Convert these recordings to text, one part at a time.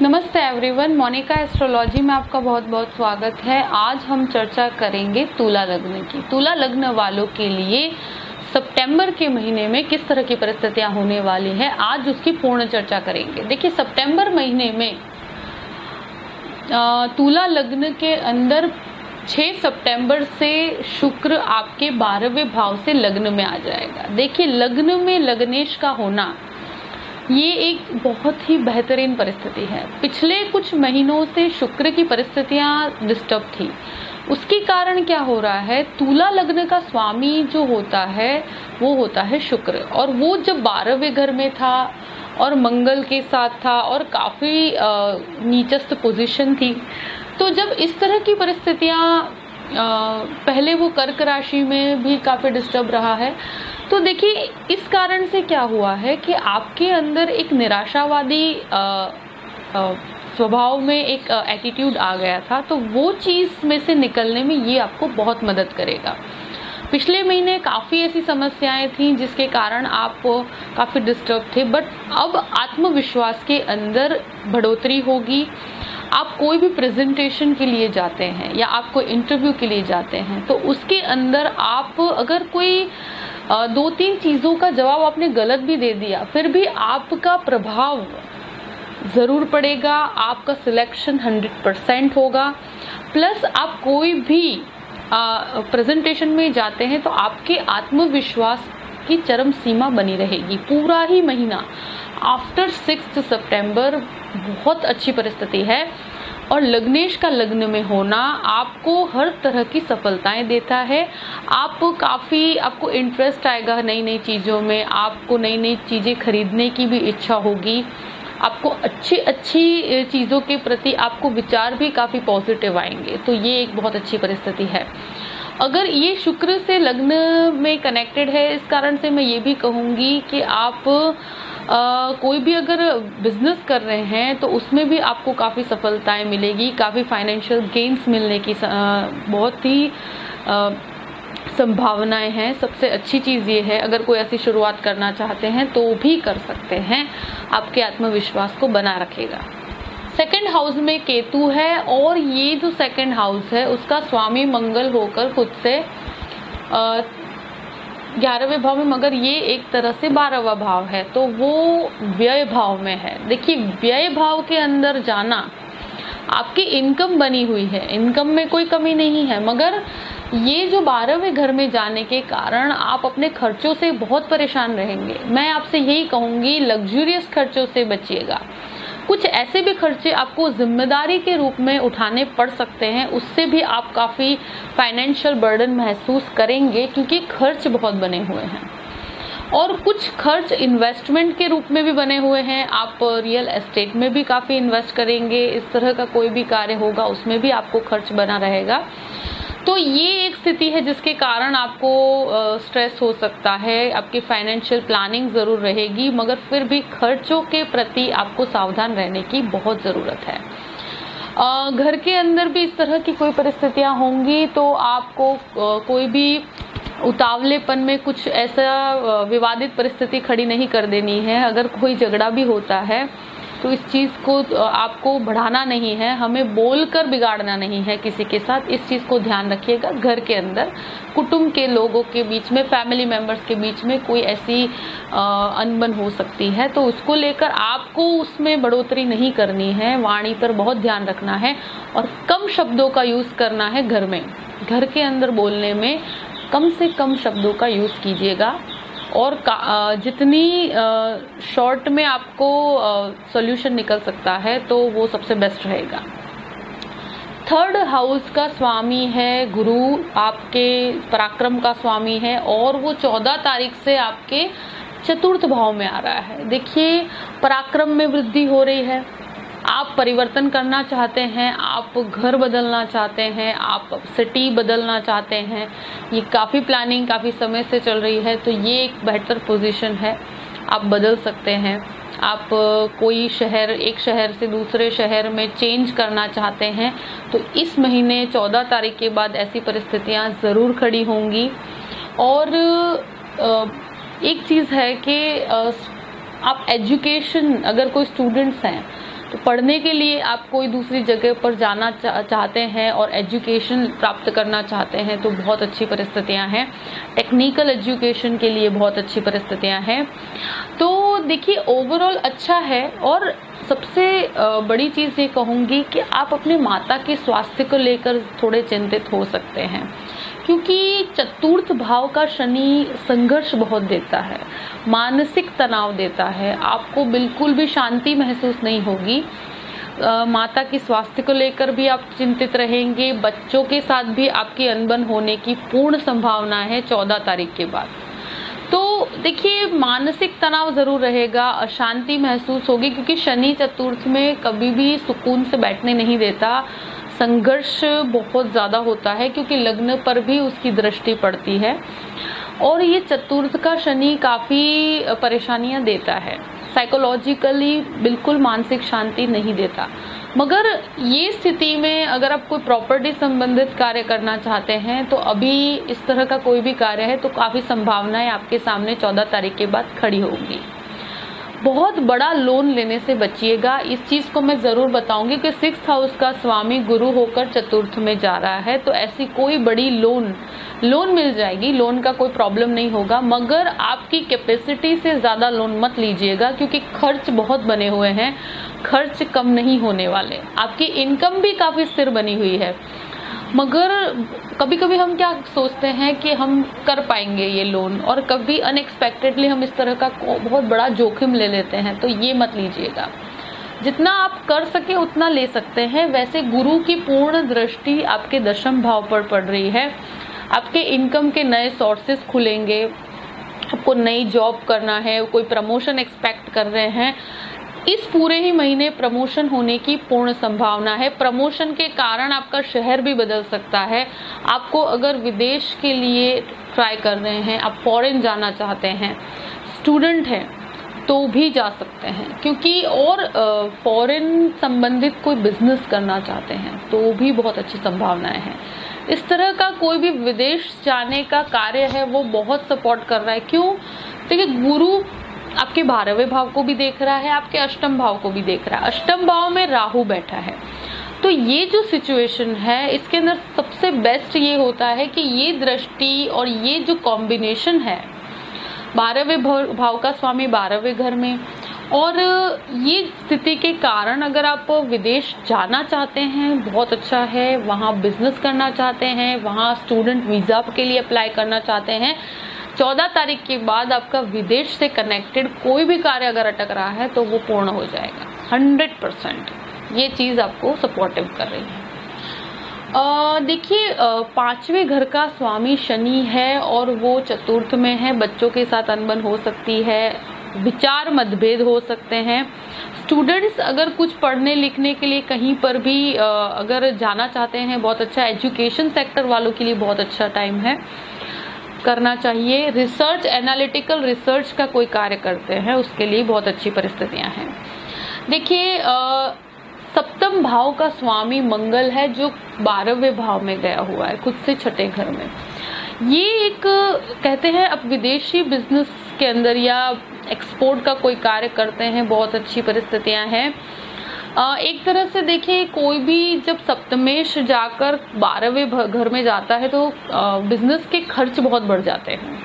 नमस्ते everyone, Monika astrology में आपका बहुत बहुत स्वागत है। आज हम चर्चा करेंगे तुला लग्न की। तुला लग्न वालों के लिए सितंबर के महीने में किस तरह की परिस्थितियां होने वाली है, आज उसकी पूर्ण चर्चा करेंगे। देखिए, सितंबर महीने में तुला लग्न के अंदर 6 सितंबर से शुक्र आपके 12वें भाव से लग्न में आ जाएगा। देखिए, लग्न में लग्नेश का होना ये एक बहुत ही बेहतरीन परिस्थिति है। पिछले कुछ महीनों से शुक्र की परिस्थितियां डिस्टर्ब थी। उसके कारण क्या हो रहा है, तुला लग्न का स्वामी जो होता है वो होता है शुक्र, और वो जब 12वें घर में था और मंगल के साथ था और काफी नीचस्थ पोजीशन थी, तो जब इस तरह की परिस्थितियां पहले वो कर्क राशि में भी काफी डिस्टर्ब रहा है, तो देखिए इस कारण से क्या हुआ है कि आपके अंदर एक निराशावादी स्वभाव में एक एटीट्यूड आ गया था। तो वो चीज में से निकलने में ये आपको बहुत मदद करेगा। पिछले महीने काफी ऐसी समस्याएं थी जिसके कारण आप काफी डिस्टर्ब थे, बट अब आत्मविश्वास के अंदर बढ़ोतरी होगी। आप कोई भी प्रेजेंटेशन के लिए जाते हैं या आप कोई इंटरव्यू के लिए जाते हैं, तो उसके अंदर आप अगर कोई 2-3 चीजों का जवाब आपने गलत भी दे दिया, फिर भी आपका प्रभाव जरूर पड़ेगा, आपका सिलेक्शन 100% होगा। प्लस आप कोई भी प्रेजेंटेशन में जाते हैं तो आपके आत्मविश्वास की चरम सीमा बनी रहेगी। पूरा ही महीना आफ्टर 6 सितंबर बहुत अच्छी परिस्थिति है, और लग्नेश का लग्न में होना आपको हर तरह की सफलताएं देता है। आपको इंटरेस्ट आएगा नई नई चीजों में, आपको नई नई चीजें खरीदने की भी इच्छा होगी, आपको अच्छी चीजों के प्रति आपको विचार भी काफी पॉजिटिव आएंगे। तो ये एक बहुत अच्छी परिस्थिति है। अगर ये शुक्र से लग्न में कनेक्टेड है, इस कारण से मैं ये भी कहूंगी कि आप कोई भी अगर बिजनेस कर रहे हैं तो उसमें भी आपको काफी सफलताएं मिलेगी, काफी फाइनेंशियल गेन्स मिलने की बहुत ही संभावनाएं हैं। सबसे अच्छी चीज ये है, अगर कोई ऐसी शुरुआत करना चाहते हैं तो भी कर सकते हैं, आपके आत्मविश्वास को बना रखेगा। सेकंड हाउस में केतु है, और ये जो सेकंड हाउस है उसका स्वामी मंगल होकर खुद से 11वें भाव में, मगर ये एक तरह से 12वां भाव है, तो वो व्यय भाव में है। देखिए, व्यय भाव के अंदर जाना, आपकी इनकम बनी हुई है, इनकम में कोई कमी नहीं है, मगर ये जो 12वें घर में जाने के कारण आप अपने खर्चों से बहुत परेशान रहेंगे। मैं आपसे यही कहूंगी, लग्जूरियस खर्चों से बचिएगा। कुछ ऐसे भी खर्चे आपको जिम्मेदारी के रूप में उठाने पड़ सकते हैं, उससे भी आप काफी फाइनेंशियल बर्डन महसूस करेंगे, क्योंकि खर्च बहुत बने हुए हैं। और कुछ खर्च इन्वेस्टमेंट के रूप में भी बने हुए हैं, आप रियल एस्टेट में भी काफी इन्वेस्ट करेंगे, इस तरह का कोई भी कार्य होगा उसमें भी आपको खर्च बना रहेगा। तो ये एक स्थिति है जिसके कारण आपको स्ट्रेस हो सकता है, आपकी फाइनेंशियल प्लानिंग जरूर रहेगी, मगर फिर भी खर्चों के प्रति आपको सावधान रहने की बहुत जरूरत है। घर के अंदर भी इस तरह की कोई परिस्थितियां होंगी, तो आपको कोई भी उतावलेपन में कुछ ऐसा विवादित परिस्थिति खड़ी नहीं कर देनी है। अगर कोई झगड़ा भी होता है तो इस चीज को आपको बढ़ाना नहीं है, हमें बोलकर बिगाड़ना नहीं है किसी के साथ। इस चीज को ध्यान रखिएगा। घर के अंदर कुटुंब के लोगों के बीच में, फैमिली मेंबर्स के बीच में कोई ऐसी अनबन हो सकती है, तो उसको लेकर आपको उसमें बढ़ोतरी नहीं करनी है। वाणी पर बहुत ध्यान रखना है और कम शब्दों का यूज करना है। घर के अंदर बोलने में कम से कम शब्दों का यूज कीजिएगा, और जितनी शॉर्ट में आपको सॉल्यूशन निकल सकता है तो वो सबसे बेस्ट रहेगा। थर्ड हाउस का स्वामी है गुरु, आपके पराक्रम का स्वामी है, और वो 14 तारीख से आपके चतुर्थ भाव में आ रहा है। देखिए, पराक्रम में वृद्धि हो रही है, आप परिवर्तन करना चाहते हैं, आप घर बदलना चाहते हैं, आप सिटी बदलना चाहते हैं, ये काफ़ी प्लानिंग काफ़ी समय से चल रही है, तो ये एक बेहतर पोजीशन है, आप बदल सकते हैं। आप कोई एक शहर से दूसरे शहर में चेंज करना चाहते हैं, तो इस महीने 14 तारीख के बाद ऐसी परिस्थितियां ज़रूर खड़ी होंगी। और एक चीज़ है कि आप एजुकेशन, अगर कोई स्टूडेंट्स हैं तो पढ़ने के लिए आप कोई दूसरी जगह पर जाना चाहते हैं और एजुकेशन प्राप्त करना चाहते हैं तो बहुत अच्छी परिस्थितियां हैं। टेक्निकल एजुकेशन के लिए बहुत अच्छी परिस्थितियां हैं। तो देखिए ओवरऑल अच्छा है। और सबसे बड़ी चीज़ ये कहूँगी कि आप अपने माता के स्वास्थ्य को लेकर थोड़े चिंतित हो सकते हैं, क्योंकि चतुर्थ भाव का शनि संघर्ष बहुत देता है, मानसिक तनाव देता है, आपको बिल्कुल भी शांति महसूस नहीं होगी। माता की स्वास्थ्य को लेकर भी आप चिंतित रहेंगे। बच्चों के साथ भी आपकी अनबन होने की पूर्ण संभावना है 14 तारीख के बाद। तो देखिए मानसिक तनाव जरूर रहेगा, अशांति महसूस होगी, क्योंकि शनि चतुर्थ में कभी भी सुकून से बैठने नहीं देता। संघर्ष बहुत ज्यादा होता है क्योंकि लग्न पर भी उसकी दृष्टि पड़ती है और ये चतुर्थ का शनि काफी परेशानियां देता है, साइकोलॉजिकली बिल्कुल मानसिक शांति नहीं देता। मगर ये स्थिति में अगर आप कोई प्रॉपर्टी संबंधित कार्य करना चाहते हैं तो अभी इस तरह का कोई भी कार्य है तो काफी संभावनाएं आपके सामने 14 तारीख के बाद खड़ी होंगी। बहुत बड़ा लोन लेने से बचिएगा, इस चीज को मैं जरूर बताऊंगी कि 6th हाउस का स्वामी गुरु होकर चतुर्थ में जा रहा है, तो ऐसी कोई बड़ी लोन मिल जाएगी, लोन का कोई प्रॉब्लम नहीं होगा। मगर आपकी कैपेसिटी से ज्यादा लोन मत लीजिएगा, क्योंकि खर्च बहुत बने हुए हैं, खर्च कम नहीं होने वाले। आपकी इनकम भी काफी स्थिर बनी हुई है, मगर कभी कभी हम क्या सोचते हैं कि हम कर पाएंगे ये लोन, और कभी अनएक्सपेक्टेडली हम इस तरह का बहुत बड़ा जोखिम ले लेते हैं, तो ये मत लीजिएगा। जितना आप कर सके उतना ले सकते हैं। वैसे गुरु की पूर्ण दृष्टि आपके 10th भाव पर पड़ रही है, आपके इनकम के नए सोर्सेस खुलेंगे, आपको नई जॉब करना है, कोई प्रमोशन एक्सपेक्ट कर रहे हैं, इस पूरे ही महीने प्रमोशन होने की पूर्ण संभावना है। प्रमोशन के कारण आपका शहर भी बदल सकता है। आपको अगर विदेश के लिए ट्राई कर रहे हैं, आप फॉरेन जाना चाहते हैं, स्टूडेंट हैं तो भी जा सकते हैं, क्योंकि और फॉरेन संबंधित कोई बिजनेस करना चाहते हैं तो भी बहुत अच्छी संभावनाएं हैं। इस तरह का कोई भी विदेश जाने का कार्य है वो बहुत सपोर्ट कर रहा है। क्यों? देखिए गुरु आपके 12वें भाव को भी देख रहा है, आपके 8th भाव को भी देख रहा है। 8th भाव में राहु बैठा है, तो ये जो सिचुएशन है इसके अंदर सबसे बेस्ट ये होता है कि ये दृष्टि और ये जो कॉम्बिनेशन है, 12वें भाव का स्वामी 12वें घर में, और ये स्थिति के कारण अगर आप विदेश जाना चाहते हैं बहुत अच्छा है, वहाँ बिजनेस करना चाहते हैं, वहाँ स्टूडेंट वीजा के लिए अप्लाई करना चाहते हैं, 14 तारीख के बाद आपका विदेश से कनेक्टेड कोई भी कार्य अगर अटक रहा है तो वो पूर्ण हो जाएगा 100%। ये चीज आपको सपोर्टिव कर रही है। देखिए 5वें घर का स्वामी शनि है और वो चतुर्थ में है। बच्चों के साथ अनबन हो सकती है, विचार मतभेद हो सकते हैं। स्टूडेंट्स अगर कुछ पढ़ने लिखने के लिए कहीं पर भी अगर जाना चाहते हैं, बहुत अच्छा, एजुकेशन सेक्टर वालों के लिए बहुत अच्छा टाइम है, करना चाहिए। रिसर्च, एनालिटिकल रिसर्च का कोई कार्य करते हैं उसके लिए बहुत अच्छी परिस्थितियां हैं। देखिए 7th भाव का स्वामी मंगल है जो 12वें भाव में गया हुआ है, खुद से 6ठे घर में। ये एक कहते हैं अब विदेशी बिजनेस के अंदर या एक्सपोर्ट का कोई कार्य करते हैं, बहुत अच्छी परिस्थितियां हैं। एक तरह से देखिए कोई भी जब सप्तमेश जाकर 12वें घर में जाता है तो बिजनेस के खर्च बहुत बढ़ जाते हैं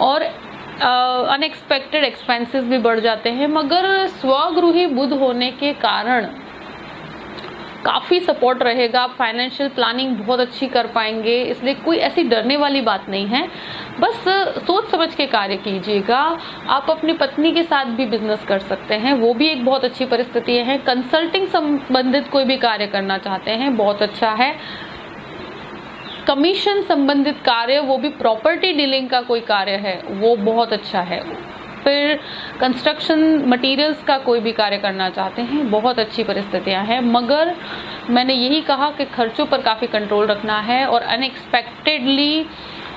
और अनएक्सपेक्टेड एक्सपेंसेस भी बढ़ जाते हैं। मगर स्वगृही बुध होने के कारण काफी सपोर्ट रहेगा, फाइनेंशियल प्लानिंग बहुत अच्छी कर पाएंगे, इसलिए कोई ऐसी डरने वाली बात नहीं है। बस सोच समझ के कार्य कीजिएगा। आप अपनी पत्नी के साथ भी बिजनेस कर सकते हैं, वो भी एक बहुत अच्छी परिस्थिति है। कंसल्टिंग संबंधित कोई भी कार्य करना चाहते हैं, बहुत अच्छा है। कमीशन संबंधित कार्य, वो भी प्रॉपर्टी डीलिंग का कोई कार्य है, वो बहुत अच्छा है। फिर कंस्ट्रक्शन मटेरियल्स का कोई भी कार्य करना चाहते हैं, बहुत अच्छी परिस्थितियां हैं। मगर मैंने यही कहा कि खर्चों पर काफी कंट्रोल रखना है और अनएक्सपेक्टेडली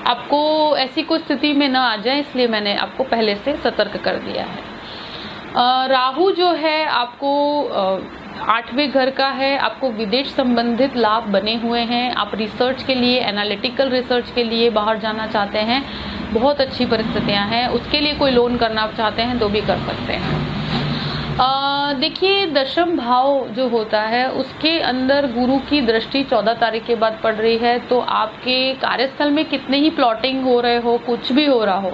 आपको ऐसी कोई स्थिति में ना आ जाए, इसलिए मैंने आपको पहले से सतर्क कर दिया है। राहु जो है आपको 8वें घर का है, आपको विदेश संबंधित लाभ बने हुए हैं। आप रिसर्च के लिए, एनालिटिकल रिसर्च के लिए बाहर जाना चाहते हैं, बहुत अच्छी परिस्थितियां हैं। उसके लिए कोई लोन करना चाहते हैं तो भी कर सकते हैं। देखिए, दशम भाव जो होता है उसके अंदर गुरु की दृष्टि 14 तारीख के बाद पड़ रही है, तो आपके कार्यस्थल में कितने ही प्लॉटिंग हो रहे हो, कुछ भी हो रहा हो,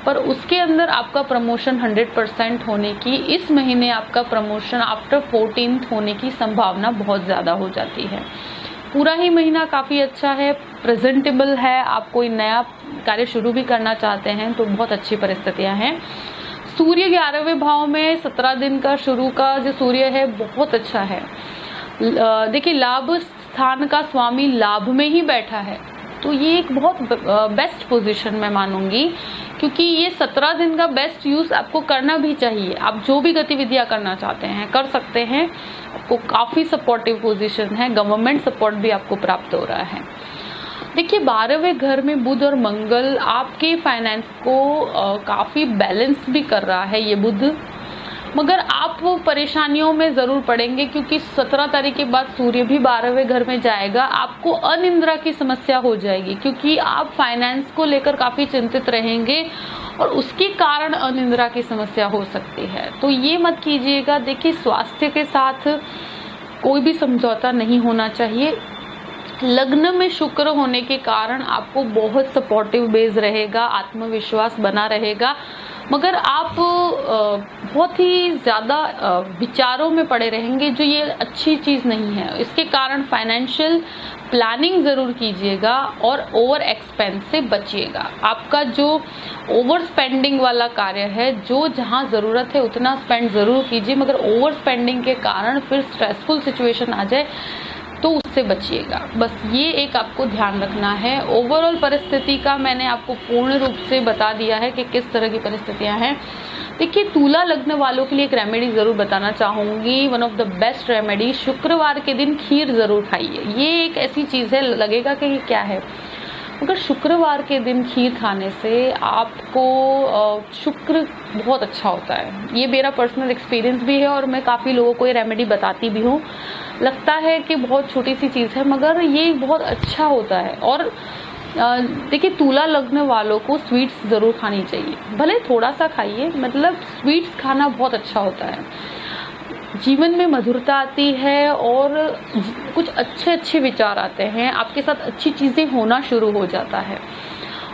पर उसके अंदर आपका प्रमोशन 100% होने की, इस महीने आपका प्रमोशन आफ्टर 14th होने की संभावना बहुत ज़्यादा हो जाती है। पूरा ही महीना काफ़ी अच्छा है, प्रेजेंटेबल है। आप कोई नया कार्य शुरू भी करना चाहते हैं तो बहुत अच्छी परिस्थितियां हैं। सूर्य 11वें भाव में 17 दिन का शुरू का जो सूर्य है बहुत अच्छा है। देखिए, लाभ स्थान का स्वामी लाभ में ही बैठा है, तो ये एक बहुत बेस्ट पोजीशन मैं मानूंगी, क्योंकि ये 17 दिन का बेस्ट यूज आपको करना भी चाहिए। आप जो भी गतिविधियां करना चाहते हैं कर सकते हैं, आपको काफी सपोर्टिव पोजीशन है, गवर्नमेंट सपोर्ट भी आपको प्राप्त हो रहा है। देखिए, 12वें घर में बुध और मंगल आपके फाइनेंस को काफी बैलेंस भी कर रहा है ये बुध, मगर आप परेशानियों में जरूर पड़ेंगे, क्योंकि 17 तारीख के बाद सूर्य भी 12वें घर में जाएगा। आपको अनिद्रा की समस्या हो जाएगी, क्योंकि आप फाइनेंस को लेकर काफी चिंतित रहेंगे और उसके कारण अनिद्रा की समस्या हो सकती है, तो ये मत कीजिएगा। देखिए, स्वास्थ्य के साथ कोई भी समझौता नहीं होना चाहिए। लग्न में शुक्र होने के कारण आपको बहुत सपोर्टिव बेस रहेगा, आत्मविश्वास बना रहेगा, मगर आप बहुत ही ज्यादा विचारों में पड़े रहेंगे, जो ये अच्छी चीज नहीं है। इसके कारण फाइनेंशियल प्लानिंग जरूर कीजिएगा और ओवर एक्सपेंस से बचिएगा। आपका जो ओवर स्पेंडिंग वाला कार्य है, जो जहां जरूरत है उतना स्पेंड जरूर कीजिए, मगर ओवर स्पेंडिंग के कारण फिर स्ट्रेसफुल सिचुएशन आ जाए तो उससे बचिएगा। बस ये एक आपको ध्यान रखना है। ओवरऑल परिस्थिति का मैंने आपको पूर्ण रूप से बता दिया है कि किस तरह की परिस्थितियां हैं। देखिए, तुला लग्न वालों के लिए एक रेमेडी जरूर बताना चाहूंगी। One of the best remedy, शुक्रवार के दिन खीर जरूर खाइए। ये एक ऐसी चीज है, लगेगा कि ये क्या है, मगर शुक्रवार के दिन खीर खाने से आपको शुक्र बहुत अच्छा होता है। ये मेरा पर्सनल एक्सपीरियंस भी है और मैं काफ़ी लोगों को ये रेमेडी बताती भी हूँ। लगता है कि बहुत छोटी सी चीज़ है, मगर ये बहुत अच्छा होता है। और देखिए, तुला लग्न वालों को स्वीट्स ज़रूर खानी चाहिए, भले थोड़ा सा खाइए, मतलब स्वीट्स खाना बहुत अच्छा होता है। जीवन में मधुरता आती है और कुछ अच्छे अच्छे विचार आते हैं, आपके साथ अच्छी चीजें होना शुरू हो जाता है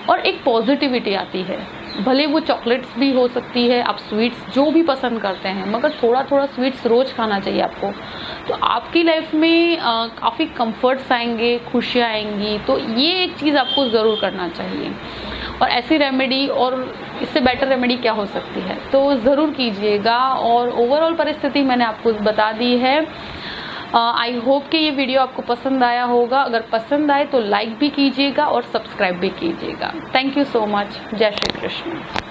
और एक पॉजिटिविटी आती है। भले वो चॉकलेट्स भी हो सकती है, आप स्वीट्स जो भी पसंद करते हैं, मगर थोड़ा थोड़ा स्वीट्स रोज खाना चाहिए आपको, तो आपकी लाइफ में काफी कंफर्ट्स आएंगे, खुशियाँ आएंगी। तो ये एक चीज आपको जरूर करना चाहिए। और ऐसी रेमेडी और इससे बेटर रेमेडी क्या हो सकती है, तो ज़रूर कीजिएगा। और ओवरऑल परिस्थिति मैंने आपको बता दी है। आई होप कि ये वीडियो आपको पसंद आया होगा। अगर पसंद आए तो लाइक भी कीजिएगा और सब्सक्राइब भी कीजिएगा। Thank you so much. जय श्री कृष्ण।